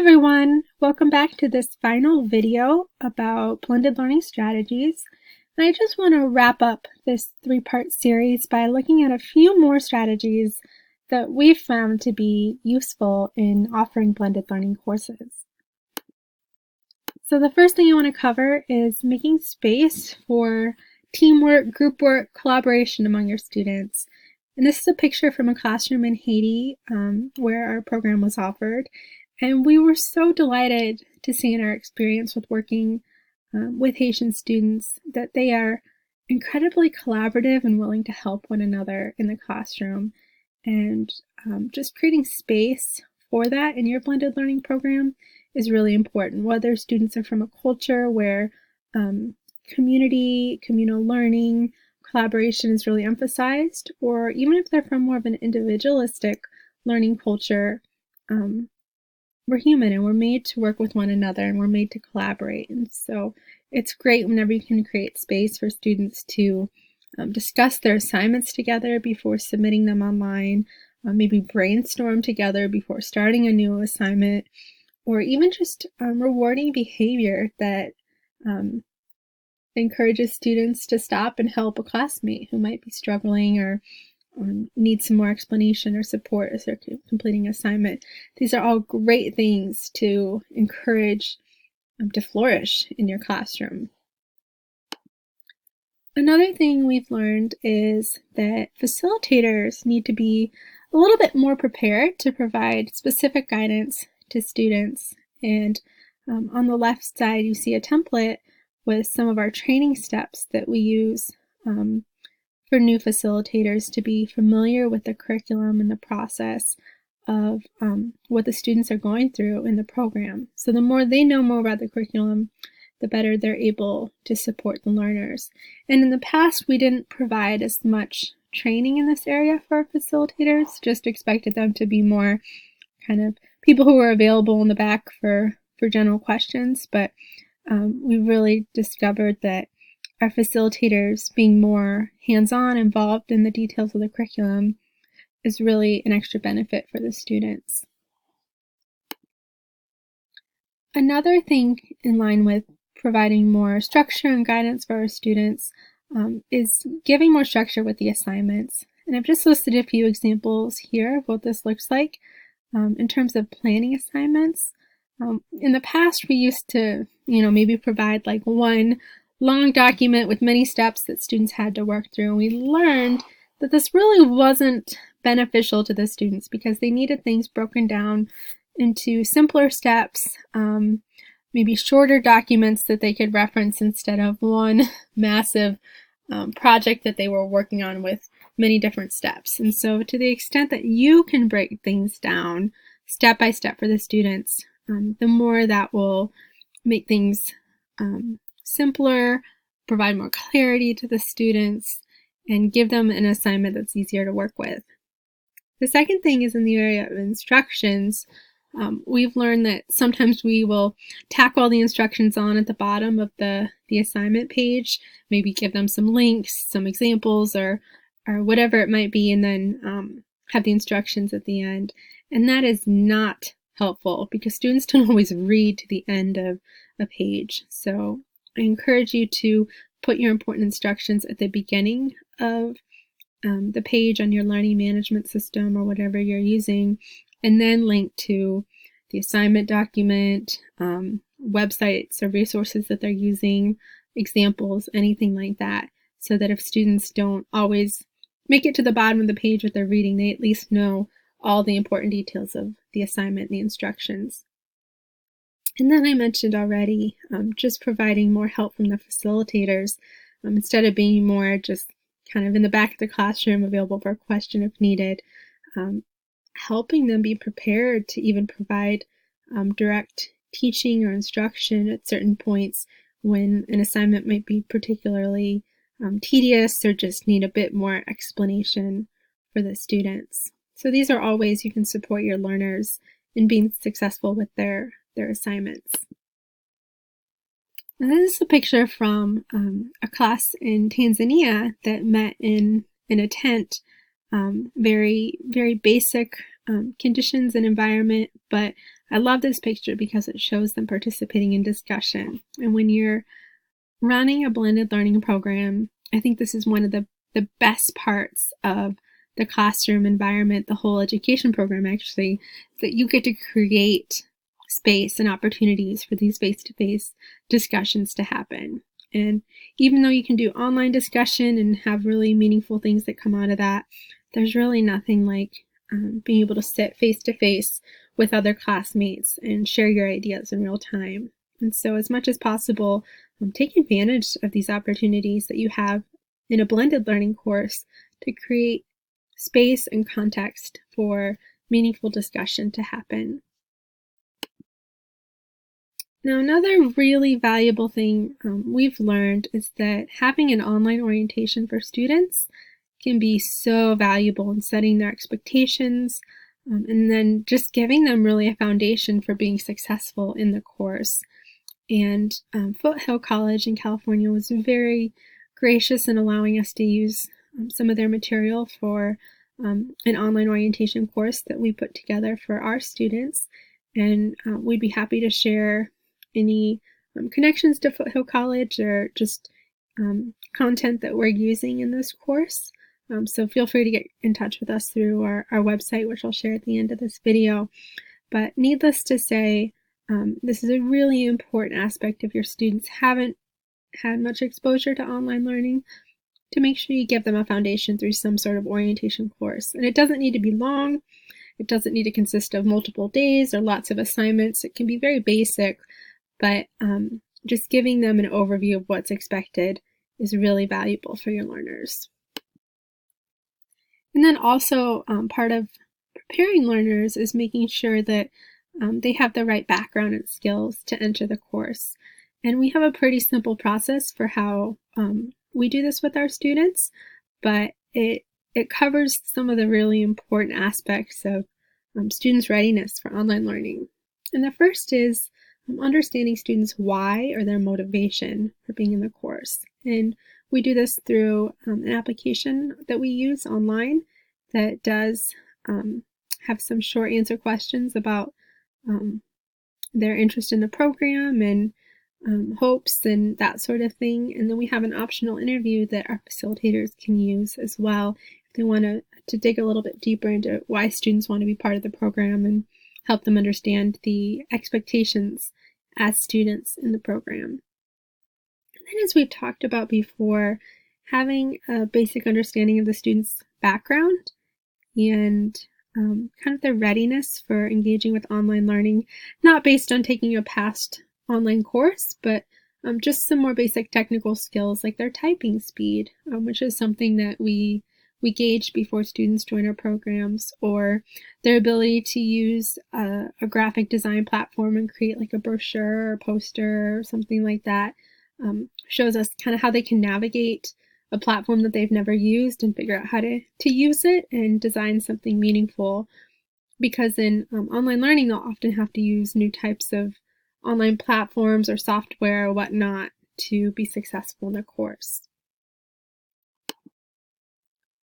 everyone, welcome back to this final video about blended learning strategies. And I just want to wrap up this three-part series by looking at a few more strategies that we've found to be useful in offering blended learning courses. So the first thing I want to cover is making space for teamwork, group work, collaboration among your students. And this is a picture from a classroom in Haiti where our program was offered. And we were so delighted to see in our experience with working with Haitian students that they are incredibly collaborative and willing to help one another in the classroom. And just creating space for that in your blended learning program is really important, whether students are from a culture where communal learning, collaboration is really emphasized, or even if they're from more of an individualistic learning culture. We're human and we're made to work with one another and we're made to collaborate. And so it's great whenever you can create space for students to discuss their assignments together before submitting them online, maybe brainstorm together before starting a new assignment, or even just rewarding behavior that encourages students to stop and help a classmate who might be struggling or need some more explanation or support as they're completing an assignment. These are all great things to encourage to flourish in your classroom. Another thing we've learned is that facilitators need to be a little bit more prepared to provide specific guidance to students. And on the left side, you see a template with some of our training steps that we use for new facilitators to be familiar with the curriculum and the process of what the students are going through in the program. So the more they know more about the curriculum, the better they're able to support the learners. And in the past, we didn't provide as much training in this area for our facilitators, just expected them to be more kind of people who were available in the back for general questions. But we really discovered that our facilitators being more hands-on, involved in the details of the curriculum is really an extra benefit for the students. Another thing in line with providing more structure and guidance for our students is giving more structure with the assignments. And I've just listed a few examples here of what this looks like in terms of planning assignments. In the past, we used to, maybe provide like one long document with many steps that students had to work through. And we learned that this really wasn't beneficial to the students because they needed things broken down into simpler steps, maybe shorter documents that they could reference instead of one massive project that they were working on with many different steps. And so to the extent that you can break things down step by step for the students, the more that will make things simpler, provide more clarity to the students, and give them an assignment that's easier to work with. The second thing is in the area of instructions. We've learned that sometimes we will tack all the instructions on at the bottom of the assignment page, maybe give them some links, some examples, or whatever it might be, and then have the instructions at the end. And that is not helpful because students don't always read to the end of a page. So I encourage you to put your important instructions at the beginning of the page on your learning management system or whatever you're using, and then link to the assignment document, websites or resources that they're using, examples, anything like that, so that if students don't always make it to the bottom of the page with their reading, they at least know all the important details of the assignment and the instructions. And then I mentioned already just providing more help from the facilitators instead of being more just kind of in the back of the classroom available for a question if needed, helping them be prepared to even provide direct teaching or instruction at certain points when an assignment might be particularly tedious or just need a bit more explanation for the students. So these are all ways you can support your learners in being successful with their assignments. And this is a picture from a class in Tanzania that met in a tent, very, very basic conditions and environment, but I love this picture because it shows them participating in discussion. And when you're running a blended learning program, I think this is one of the best parts of the classroom environment, the whole education program actually, that you get to create space and opportunities for these face-to-face discussions to happen. And even though you can do online discussion and have really meaningful things that come out of that, there's really nothing like being able to sit face-to-face with other classmates and share your ideas in real time. And so as much as possible, take advantage of these opportunities that you have in a blended learning course to create space and context for meaningful discussion to happen. Now, another really valuable thing we've learned is that having an online orientation for students can be so valuable in setting their expectations and then just giving them really a foundation for being successful in the course. And Foothill College in California was very gracious in allowing us to use some of their material for an online orientation course that we put together for our students. And we'd be happy to share any connections to Foothill College or just content that we're using in this course. So feel free to get in touch with us through our website, which I'll share at the end of this video. But needless to say, this is a really important aspect if your students haven't had much exposure to online learning, to make sure you give them a foundation through some sort of orientation course. And it doesn't need to be long. It doesn't need to consist of multiple days or lots of assignments. It can be very basic, but just giving them an overview of what's expected is really valuable for your learners. And then also part of preparing learners is making sure that they have the right background and skills to enter the course. And we have a pretty simple process for how we do this with our students, but it covers some of the really important aspects of students' readiness for online learning. And the first is understanding students' why or their motivation for being in the course. And we do this through an application that we use online that does have some short answer questions about their interest in the program and hopes and that sort of thing. And then we have an optional interview that our facilitators can use as well if they want to dig a little bit deeper into why students want to be part of the program and help them understand the expectations as students in the program. And then, as we've talked about before, having a basic understanding of the student's background and kind of their readiness for engaging with online learning, not based on taking a past online course, but just some more basic technical skills like their typing speed, which is something that we gauge before students join our programs, or their ability to use a graphic design platform and create like a brochure or poster or something like that. Shows us kind of how they can navigate a platform that they've never used and figure out how to use it and design something meaningful. Because in online learning, they'll often have to use new types of online platforms or software or whatnot to be successful in the course.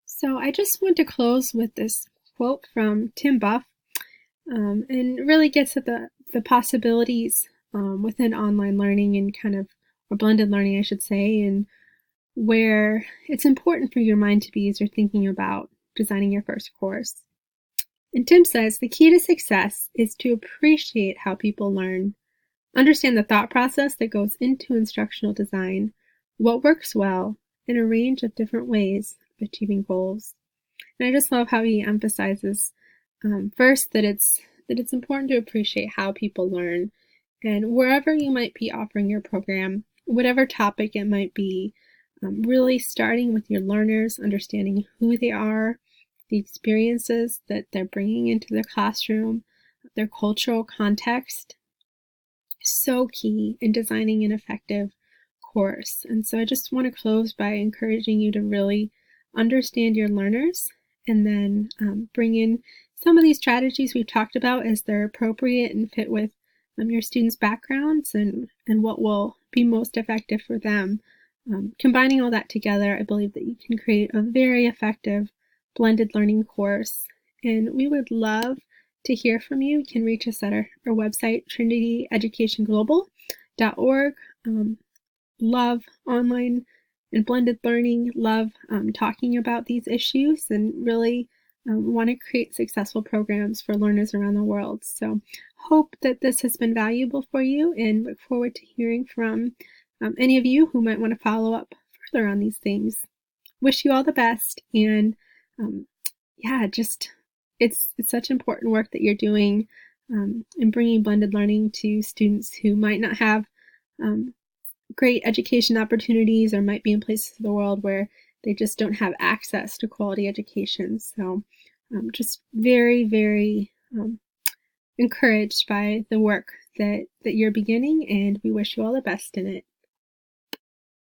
So I just want to close with this quote from Tim Buff, and really gets at the possibilities within online learning and kind of, or blended learning, I should say, and where it's important for your mind to be as you're thinking about designing your first course. And Tim says, the key to success is to appreciate how people learn, understand the thought process that goes into instructional design, what works well, and a range of different ways of achieving goals. And I just love how he emphasizes first that it's important to appreciate how people learn, and wherever you might be offering your program, whatever topic it might be, really starting with your learners, understanding who they are, the experiences that they're bringing into the classroom, their cultural context, is so key in designing an effective course. And so I just want to close by encouraging you to really understand your learners and then bring in some of these strategies we've talked about as they're appropriate and fit with your students' backgrounds and what will be most effective for them. Combining all that together, I believe that you can create a very effective blended learning course. And we would love to hear from you. You can reach us at our website, trinityeducationglobal.org. Love online and blended learning, love talking about these issues, and really want to create successful programs for learners around the world. So hope that this has been valuable for you, and look forward to hearing from any of you who might want to follow up further on these things. Wish you all the best, and yeah, just it's such important work that you're doing in bringing blended learning to students who might not have great education opportunities, or might be in places of the world where they just don't have access to quality education. So just very, very encouraged by the work that you're beginning, and we wish you all the best in it.